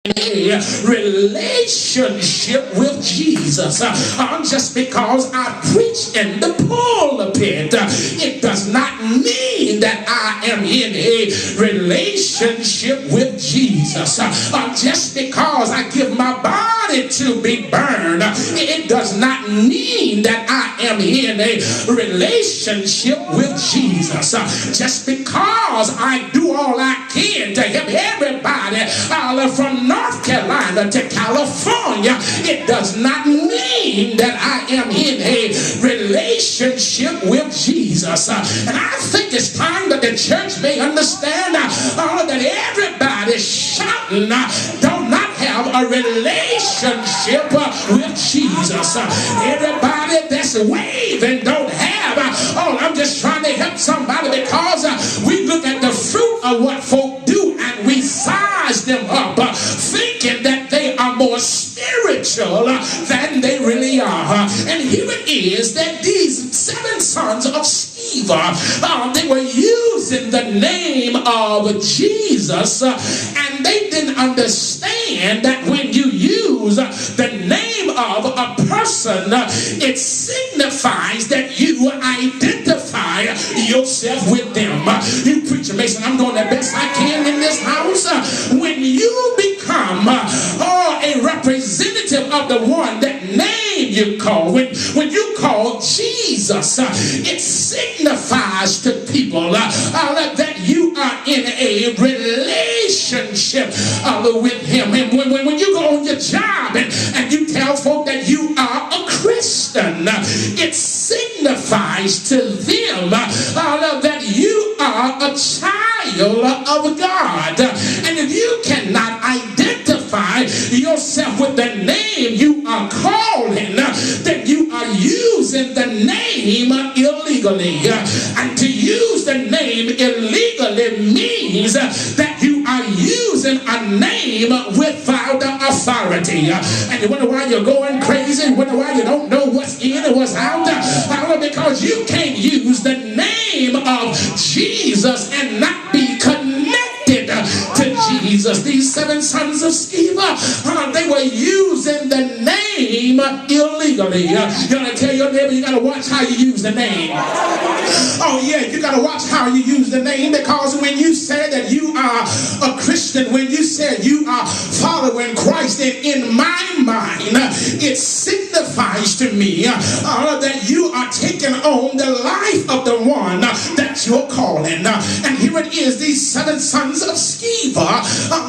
a relationship with Jesus. Just because I preach in the pulpit, it does not mean that I am in a relationship with Jesus. Just because I give my body to be burned, it does not mean that I am in a relationship with Jesus. Just because I do all I can to help everybody from North Carolina to California, it does not mean that I am in a relationship with Jesus. And I think it's time that the church may understand that everybody shouting do not have a relationship with Jesus. Everybody that's waving don't have. I'm just trying to help somebody, because we look at the fruit of what folk do and we size them up, thinking that they are more spiritual than they really are. And here it is that these 7 sons of Sceva, they were using the name of Jesus, and they didn't understand that when you use the name of a person, it signifies that you identify yourself with them. You preacher Mason, I'm doing the best I can in this house. When you become a representative of the one that name you call, when you call Jesus, it signifies to people that you are in a relationship with him. And when you go on your job and you tell folk that you are a Christian, it signifies to them that you are a child of God. And if you cannot identify yourself with the name you are calling, then you are using the name illegally. And to use the name illegally means that you are using a name without authority. And you wonder why you're going crazy, you wonder why you don't know what's in and what's out, because you can't use the name of Jesus and not be connected to Jesus. These 7 sons of Sceva, they were using the name illegally. You gotta tell your neighbor, you gotta watch how you use the name. Oh yeah, you gotta watch how you use the name, because when you say that you are a Christian, when you say you are following Christ, in my mind, it signifies to me that you are taking on the life of the one that you're calling. And here it is, these 7 sons of Sceva,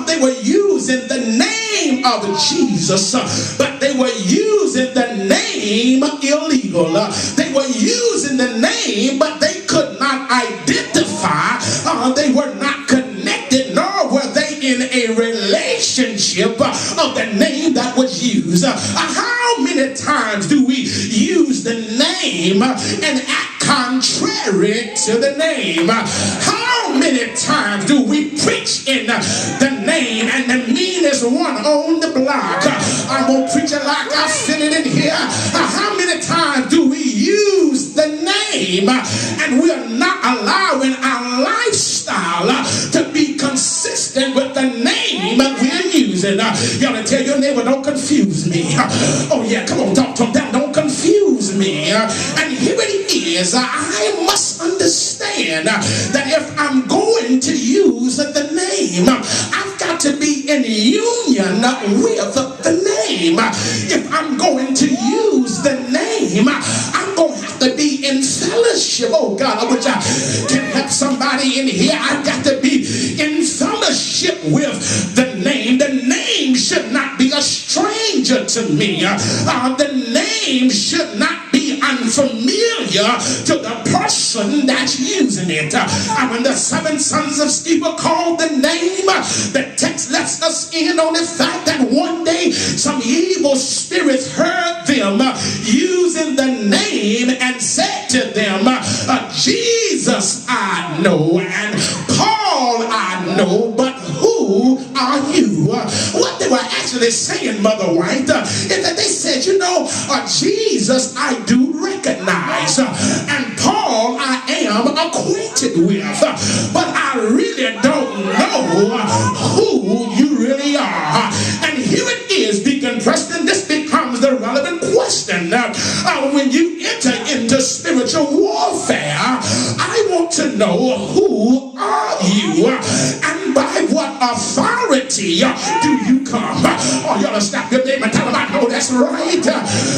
they were using the name of Jesus, but they were using the name illegal. They were using the name, but they could not identify. They were not connected, nor were they in a relationship of the name that was used. How many times do we use the name and act contrary to the name? How many times do we preach in the name and the meanest one on the block? I won't preach it like I said it in here. How many times do we use the name and we're not allowing our lifestyle to be consistent with the name we're using? You ought to tell your neighbor, don't confuse me. Oh yeah, come on, talk to them. Don't confuse me. And here it is, I must understand that if I'm going to use the name, I've got to be in union with the name. If I'm going to use the name, I'm going to have to be in fellowship. Oh God, I wish I can help somebody in here. I've got to be in fellowship with the name. The name should not be a stranger to me. The name should not be unfamiliar to the person that's using it. When the 7 sons of Sceva called the name, the text lets us in on the fact that one day some evil spirits heard them using the name and said to them, Jesus I know and Paul I know, but who are you? What they were actually saying, Mother White, is that they said, Jesus I do recognize, and Paul I am acquainted with, but I really don't know who you really are. warfare, I want to know, who are you and by what authority do you come? Oh, you ought to stop your name and tell them, I know that's right.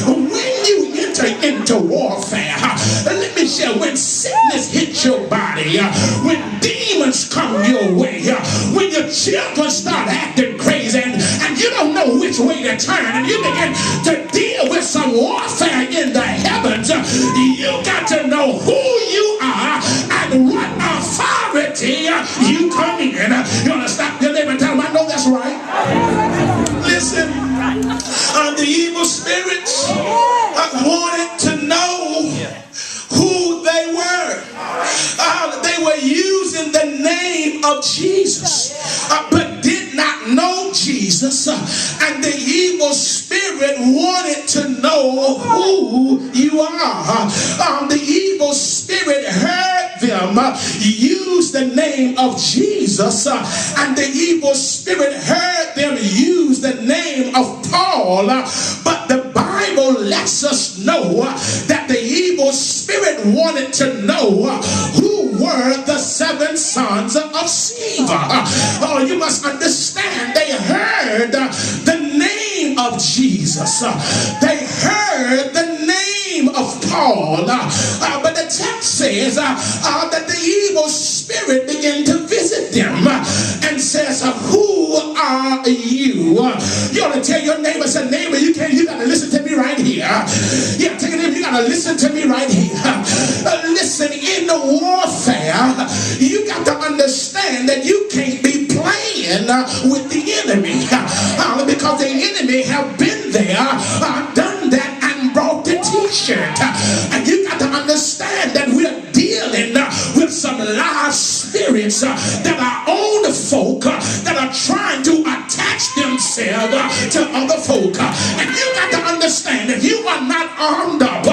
When you enter into warfare, let me share, when sickness hits your body, when demons come your way, when your children start acting crazy and you don't know which way to turn, and you begin to deal with some warfare in the heavens, you got to know who you are and what authority you come in. You want to stop your neighbor and tell them, I know that's right. Listen, the evil spirits wanted to know who they were. They were using the name of Jesus, but did not know Jesus. And the evil spirit wanted to know who you are. The evil spirit heard them use the name of Jesus, and the evil spirit heard them use the name of Paul. But the Bible lets us know that the evil spirit wanted to know who were the 7 sons of Sceva. Oh, you must understand, they heard the name of Jesus. They heard the name of Paul. But the text says that the evil spirit began to visit them and says, who are you? You ought to tell your neighbor, say, neighbor, you got to listen to me right here. Yeah, tell your neighbor, you got to listen to me right here. Listen, in the warfare, you got to understand that you can't be playing with the enemy, because the enemy have been there, done that, and brought the t-shirt. And you got to understand that we're dealing with some live spirits that are on the folk that are trying to attach themselves to other folk. And you got to understand, if you are not armed up,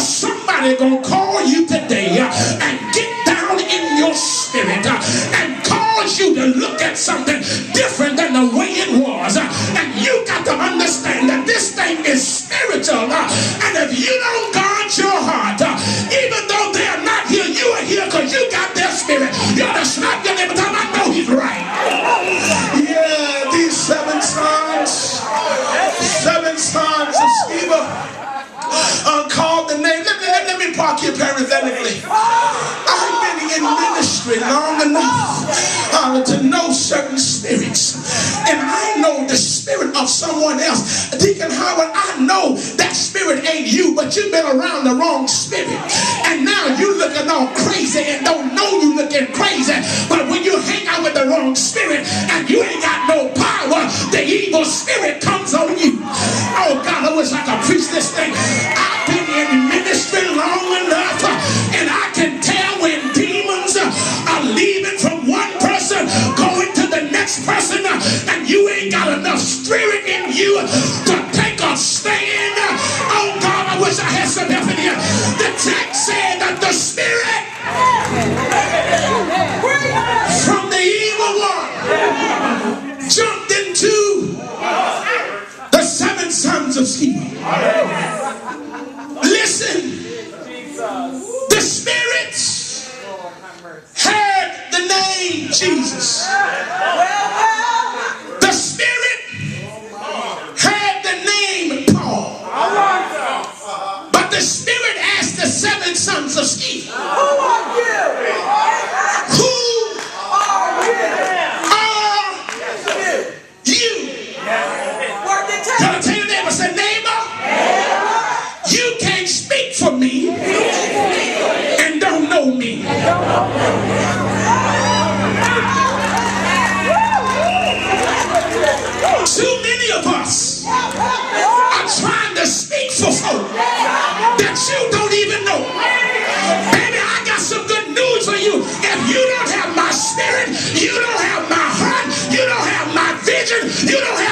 somebody gonna call you today and get down in your spirit and cause you to look at something different than the way it was. And you got to understand that this thing is spiritual, and if you don't guard your heart, even though they're not here, you are here because you got their spirit. You ought to snap your neighbor time. I know he's right. Yeah, these 7 sons of Sceva called the name. Let me park here parenthetically. I've been in ministry long enough to know certain spirits, and I know the spirit of someone else. Deacon Howard, I know that spirit ain't you, but you've been around the wrong spirit, and now you looking all crazy and don't know you looking crazy. But when you hang out with the wrong spirit and you ain't got no power, the evil spirit comes on you. Oh God, I wish I could preach this thing. I've been in ministry long enough, and I can tell when demons are leaving from one person going to the next person, and you ain't got enough spirit in you to take a stand. Oh God, I wish I had some help in here. The text said that the spirit from the evil one jumped into the 7 sons of Sceva. Listen, the spirits heard the name Jesus. The spirit heard the name Paul. But the spirit asked the 7 sons of Sceva, who are you? Who are you? Gotta tell your neighbor, say, neighbor, you can't speak for me and don't know me. Too many of us are trying to speak for folk that you don't even know. Baby, I got some good news for you. If you don't have my spirit, you don't have my heart, you don't have my vision, you don't have